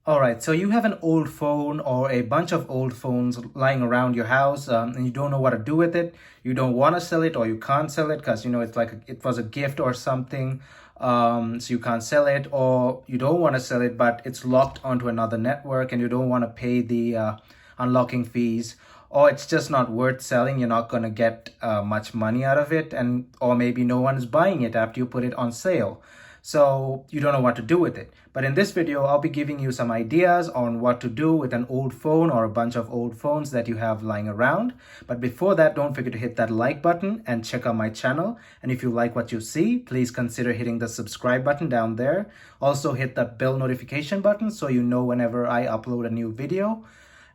All right, so you have an old phone or a bunch of old phones lying around your house, and you don't know what to do with it. You don't want to sell it, or you can't sell it because it's like it was a gift or something, so you can't sell it, or you don't want to sell it, but it's locked onto another network, and you don't want to pay the unlocking fees, or it's just not worth selling. You're not gonna get much money out of it, and or maybe no one is buying it after you put it on sale. So you don't know what to do with it. But in this video, I'll be giving you some ideas on what to do with an old phone or a bunch of old phones that you have lying around. But before that, don't forget to hit that like button and check out my channel. And if you like what you see, please consider hitting the subscribe button down there. Also hit that bell notification button so you know whenever I upload a new video.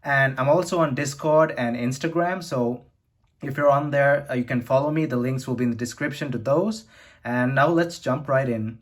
And I'm also on Discord and Instagram, so if you're on there, you can follow me. The links will be in the description to those. And now let's jump right in.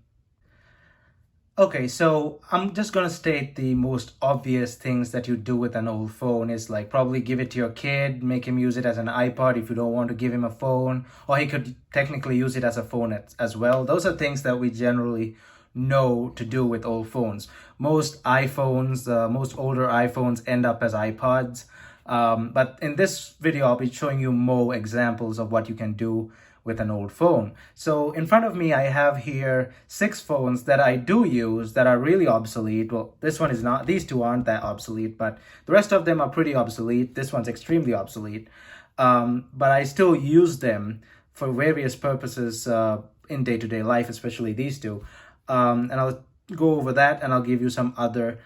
Okay, so I'm just gonna state the most obvious things that you do with an old phone is like probably give it to your kid, make him use it as an iPod if you don't want to give him a phone, or he could technically use it as a phone as well. Those are things that we generally know to do with old phones. Most older iPhones end up as iPods. But in this video, I'll be showing you more examples of what you can do with an old phone. So in front of me, I have here 6 phones that I do use that are really obsolete. Well, this one is not, these two aren't that obsolete, but the rest of them are pretty obsolete. This one's extremely obsolete. But I still use them for various purposes in day-to-day life, especially these two. And I'll go over that and I'll give you some other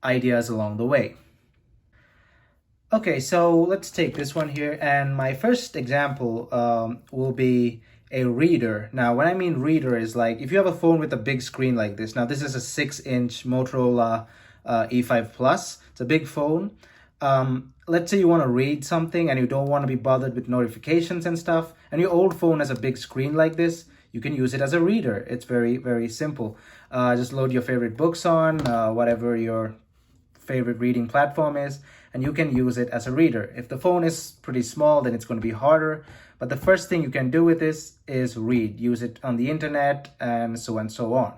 ideas along the way. Okay, so let's take this one here, and my first example will be a reader. Now, when I mean reader is like if you have a phone with a big screen like this. Now, this is a 6-inch Motorola E5 Plus. It's a big phone. Let's say you want to read something and you don't want to be bothered with notifications and stuff, and your old phone has a big screen like this. You can use it as a reader. It's very, very simple. Just load your favorite books on, whatever your favorite reading platform is, and you can use it as a reader. If the phone is pretty small, then it's going to be harder. But the first thing you can do with this is read. Use it on the internet and so on.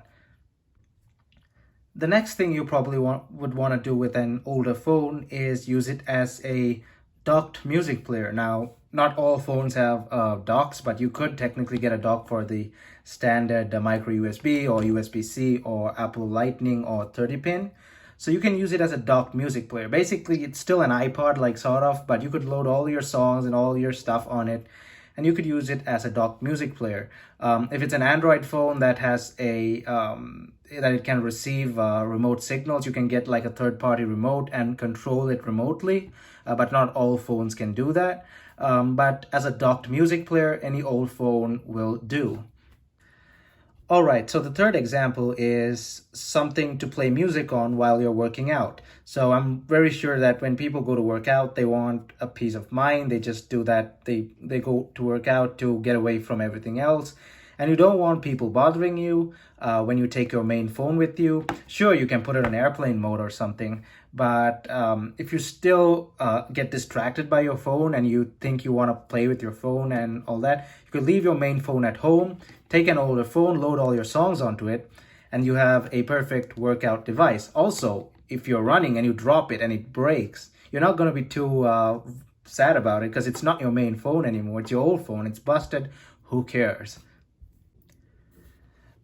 The next thing you probably would want to do with an older phone is use it as a docked music player. Now, not all phones have docks, but you could technically get a dock for the standard micro USB or USB-C or Apple Lightning or 30-pin. So you can use it as a docked music player. Basically, it's still an iPod, like sort of, but you could load all your songs and all your stuff on it, and you could use it as a docked music player. If it's an Android phone that has that it can receive remote signals, you can get like a third-party remote and control it remotely, but not all phones can do that. But as a docked music player, any old phone will do. All right, so the third example is something to play music on while you're working out. So I'm very sure that when people go to work out, they want a peace of mind. They just do that. They go to work out to get away from everything else. And you don't want people bothering you when you take your main phone with you. Sure, you can put it on airplane mode or something, but if you still get distracted by your phone and you think you want to play with your phone and all that, you could leave your main phone at home, take an older phone, load all your songs onto it, and you have a perfect workout device. Also, if you're running and you drop it and it breaks, you're not going to be too sad about it because it's not your main phone anymore. It's your old phone. It's busted. Who cares?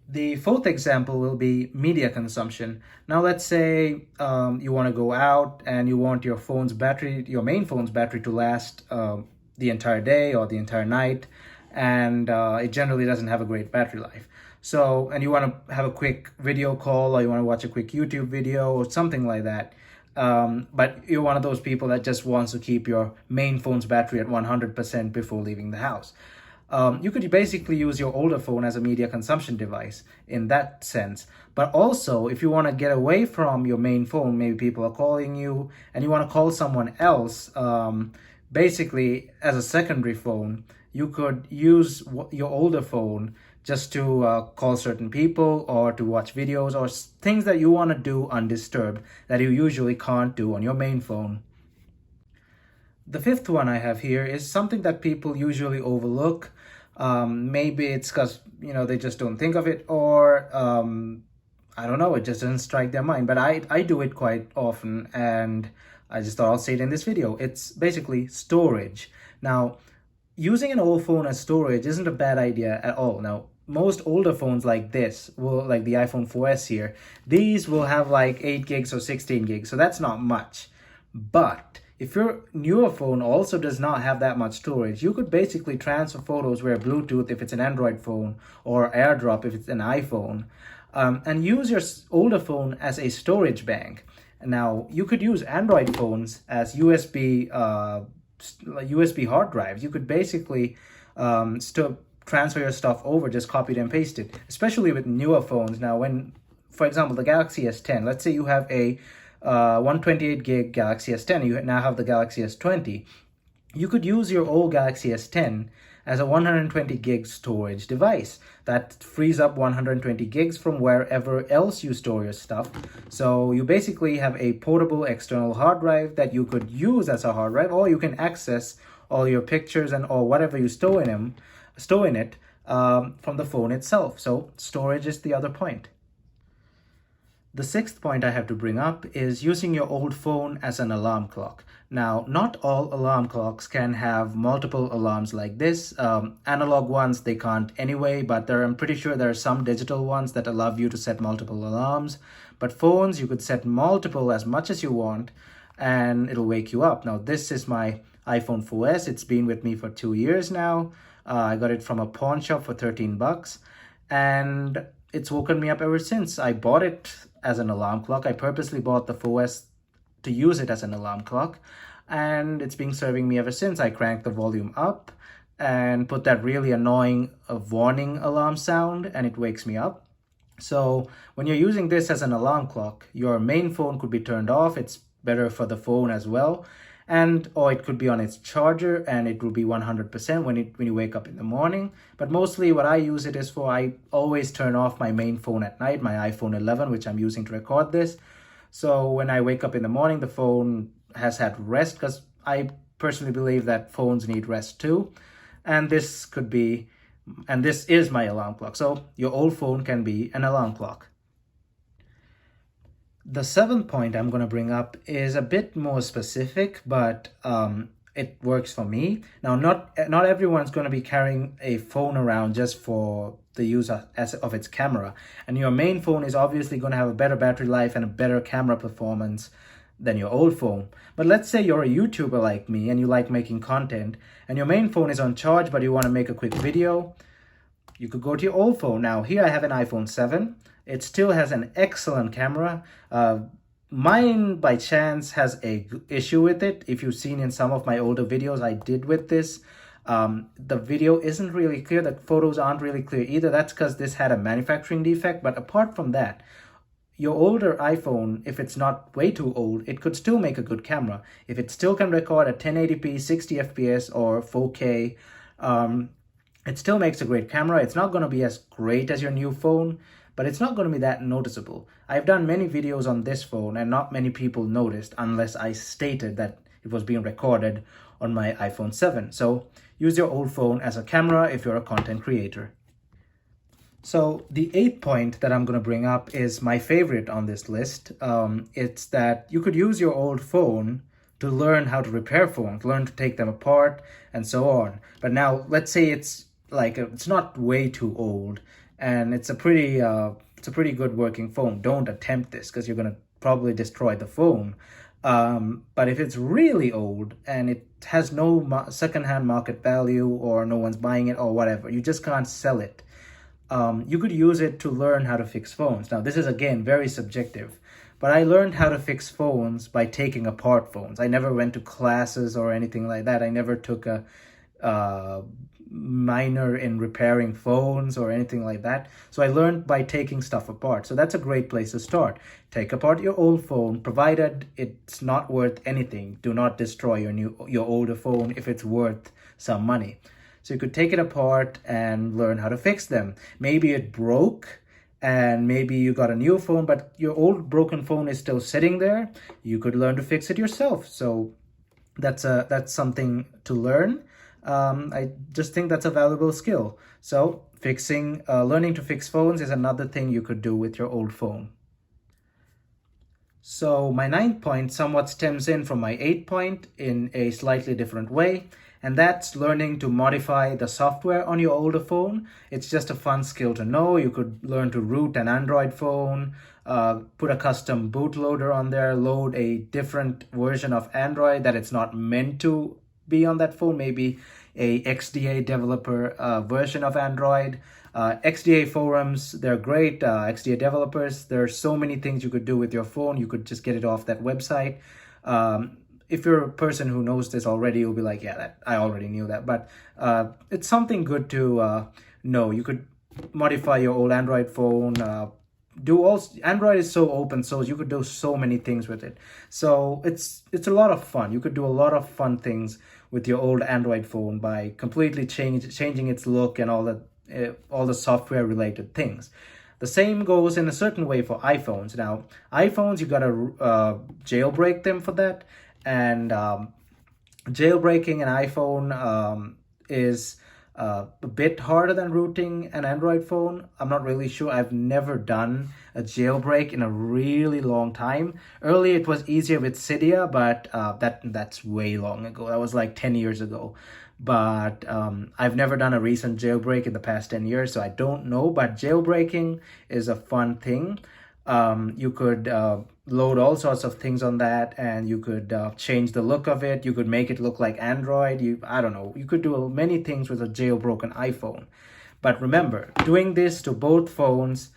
The fourth example will be media consumption. Now, let's say you want to go out and you want your main phone's battery to last the entire day or the entire night, and it generally doesn't have a great battery life. So, and you want to have a quick video call or you want to watch a quick YouTube video or something like that. But you're one of those people that just wants to keep your main phone's battery at 100% before leaving the house. You could basically use your older phone as a media consumption device in that sense. But also, if you want to get away from your main phone, maybe people are calling you and you want to call someone else, basically as a secondary phone, you could use your older phone just to call certain people or to watch videos or things that you want to do undisturbed that you usually can't do on your main phone. The fifth one I have here is something that people usually overlook. Maybe it's because they just don't think of it, or I don't know, it just doesn't strike their mind. But I do it quite often, and I just thought I'll say it in this video. It's basically storage. Now, using an old phone as storage isn't a bad idea at all. Now, most older phones like this will, like the iPhone 4S here, these will have like 8 gigs or 16 gigs, so that's not much. But if your newer phone also does not have that much storage, you could basically transfer photos via Bluetooth if it's an Android phone, or AirDrop if it's an iPhone, and use your older phone as a storage bank. Now, you could use Android phones as USB hard drives. You could basically still transfer your stuff over, just copy it and paste it, especially with newer phones. Now, when, for example, the Galaxy S10, let's say you have a 128 gig Galaxy S10, you now have the Galaxy S20, you could use your old Galaxy S10 as a 120 gig storage device. That frees up 120 gigs from wherever else you store your stuff. So you basically have a portable external hard drive that you could use as a hard drive, or you can access all your pictures and or whatever you store in it from the phone itself. So storage is the other point. The sixth point I have to bring up is using your old phone as an alarm clock. Now, not all alarm clocks can have multiple alarms like this. Analog ones, they can't anyway, but I'm pretty sure there are some digital ones that allow you to set multiple alarms. But phones, you could set multiple as much as you want, and it'll wake you up. Now, this is my iPhone 4S. It's been with me for 2 years now. I got it from a pawn shop for 13 bucks, and it's woken me up ever since. I bought it as an alarm clock. I purposely bought the 4S to use it as an alarm clock, and it's been serving me ever since. I cranked the volume up and put that really annoying warning alarm sound, and it wakes me up. So when you're using this as an alarm clock, your main phone could be turned off. It's better for the phone as well. Or it could be on its charger, and it will be 100% when you wake up in the morning. But mostly what I use it is for, I always turn off my main phone at night, my iPhone 11, which I'm using to record this. So when I wake up in the morning, the phone has had rest, because I personally believe that phones need rest too. And this is my alarm clock. So your old phone can be an alarm clock. The seventh point I'm going to bring up is a bit more specific, but it works for me. Now, not everyone's going to be carrying a phone around just for the use of its camera. And your main phone is obviously going to have a better battery life and a better camera performance than your old phone. But let's say you're a YouTuber like me and you like making content, and your main phone is on charge, but you want to make a quick video. You could go to your old phone. Now, here I have an iPhone 7. It still has an excellent camera. Mine, by chance, has a issue with it. If you've seen in some of my older videos I did with this, the video isn't really clear. The photos aren't really clear either. That's because this had a manufacturing defect. But apart from that, your older iPhone, if it's not way too old, it could still make a good camera. If it still can record at 1080p, 60 FPS, or 4K, it still makes a great camera. It's not going to be as great as your new phone, but it's not going to be that noticeable. I've done many videos on this phone, and not many people noticed unless I stated that it was being recorded on my iPhone 7. So use your old phone as a camera if you're a content creator. So the eighth point that I'm going to bring up is my favorite on this list. It's that you could use your old phone to learn how to repair phones, learn to take them apart, and so on. But now, let's say it's not way too old, and it's a pretty good working phone. Don't attempt this, because you're going to probably destroy the phone. But if it's really old and it has no secondhand market value, or no one's buying it, or whatever, you just can't sell it, you could use it to learn how to fix phones. Now, this is, again, very subjective, but I learned how to fix phones by taking apart phones. I never went to classes or anything like that. I never took a minor in repairing phones or anything like that. So I learned by taking stuff apart. So that's a great place to start. Take apart your old phone, provided it's not worth anything. Do not destroy your older phone if it's worth some money. So you could take it apart and learn how to fix them. Maybe it broke, and maybe you got a new phone, but your old broken phone is still sitting there. You could learn to fix it yourself. So that's something to learn. I just think that's a valuable skill. So learning to fix phones is another thing you could do with your old phone. So my ninth point somewhat stems in from my eighth point in a slightly different way, and that's learning to modify the software on your older phone. It's just a fun skill to know. You could learn to root an Android phone, put a custom bootloader on there, load a different version of Android that it's not meant to be on that phone, maybe a XDA developer version of Android. XDA forums, they're great. XDA developers, there are so many things you could do with your phone. You could just get it off that website. If you're a person who knows this already, you'll be like, yeah, I already knew that. But it's something good to know. You could modify your old Android phone. Android is so open source. You could do so many things with it. So it's a lot of fun. You could do a lot of fun things with your old Android phone by completely changing its look and all the software related things. The same goes in a certain way for iPhones. Now, iPhones, you gotta jailbreak them for that, and jailbreaking an iPhone is a bit harder than rooting an Android phone. I'm not really sure. I've never done a jailbreak in a really long time. Earlier it was easier with Cydia, but that's way long ago. That was like 10 years ago. But I've never done a recent jailbreak in the past 10 years, so I don't know. But jailbreaking is a fun thing. You could load all sorts of things on that, and you could change the look of it. You could make it look like Android. I don't know. You could do many things with a jailbroken iPhone. But remember, doing this to both phones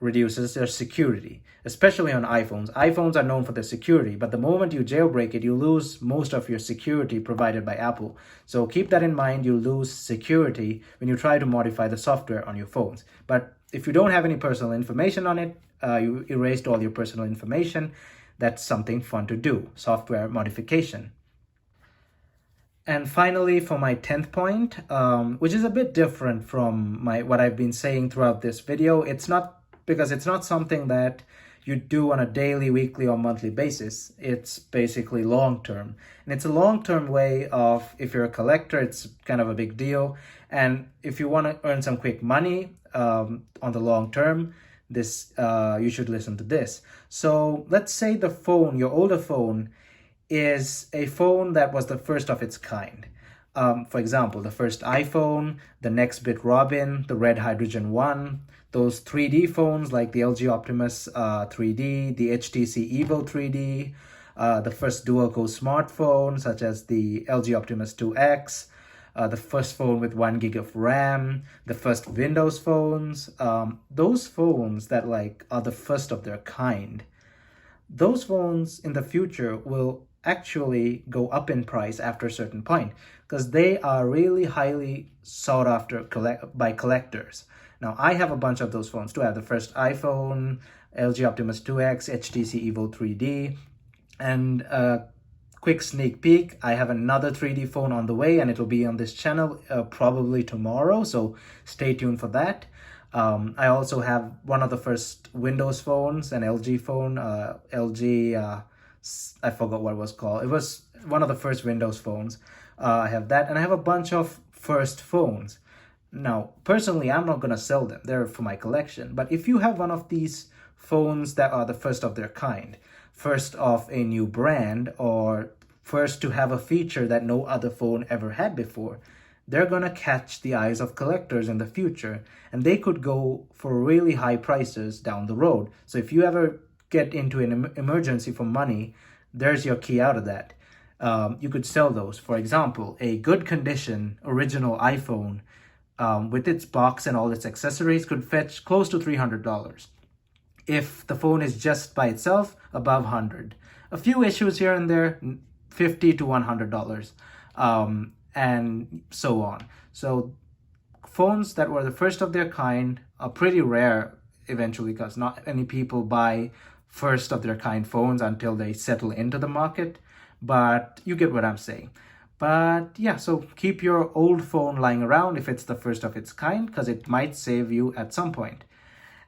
reduces their security, especially on iPhones. iPhones are known for their security, but the moment you jailbreak it, you lose most of your security provided by Apple. So keep that in mind. You lose security when you try to modify the software on your phones. But if you don't have any personal information on it, you erased all your personal information, that's something fun to do, software modification. And finally, for my 10th point, which is a bit different from what I've been saying throughout this video, it's not something that you do on a daily, weekly, or monthly basis. It's basically long-term. And it's a long-term way of, if you're a collector, it's kind of a big deal. And if you want to earn some quick money on the long term, you should listen to this. So let's say your older phone, is a phone that was the first of its kind. For example, the first iPhone, the next bit Robin, the Red Hydrogen 1, those 3D phones like the LG Optimus 3D, the HTC Evo 3D, the first dual-core smartphone such as the LG Optimus 2X, the first phone with 1 gig of RAM, the first Windows phones, those phones that are the first of their kind. Those phones in the future will actually go up in price after a certain point because they are really highly sought after by collectors. Now, I have a bunch of those phones too. I have the first iPhone, LG Optimus 2X, HTC Evo 3D, and a quick sneak peek, I have another 3D phone on the way and it'll be on this channel probably tomorrow, so stay tuned for that. I also have one of the first Windows phones, an LG phone, I forgot what it was called. It was one of the first Windows phones. I have that, and I have a bunch of first phones. Now, personally, I'm not going to sell them. They're for my collection. But if you have one of these phones that are the first of their kind, first of a new brand, or first to have a feature that no other phone ever had before, they're going to catch the eyes of collectors in the future, and they could go for really high prices down the road. So if you ever get into an emergency for money, there's your key out of that. You could sell those. For example, a good condition original iPhone with its box and all its accessories could fetch close to $300. If the phone is just by itself, above $100. A few issues here and there, $50 to $100. And so on. So phones that were the first of their kind are pretty rare eventually, because not many people buy first of their kind phones until they settle into the market. But you get what I'm saying. But yeah, so keep your old phone lying around if it's the first of its kind, because it might save you at some point.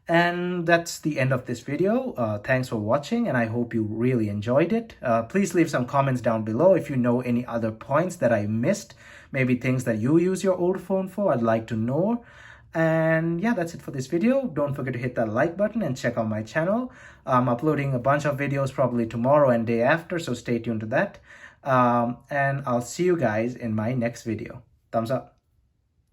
And that's the end of this video. Thanks for watching, and I hope you really enjoyed it. Please leave some comments down below if you know any other points that I missed, maybe things that you use your old phone for. I'd like to know. And yeah, that's it for this video. Don't forget to hit that like button and check out my channel. I'm uploading a bunch of videos probably tomorrow and day after, so stay tuned to that. And I'll see you guys in my next video. Thumbs up.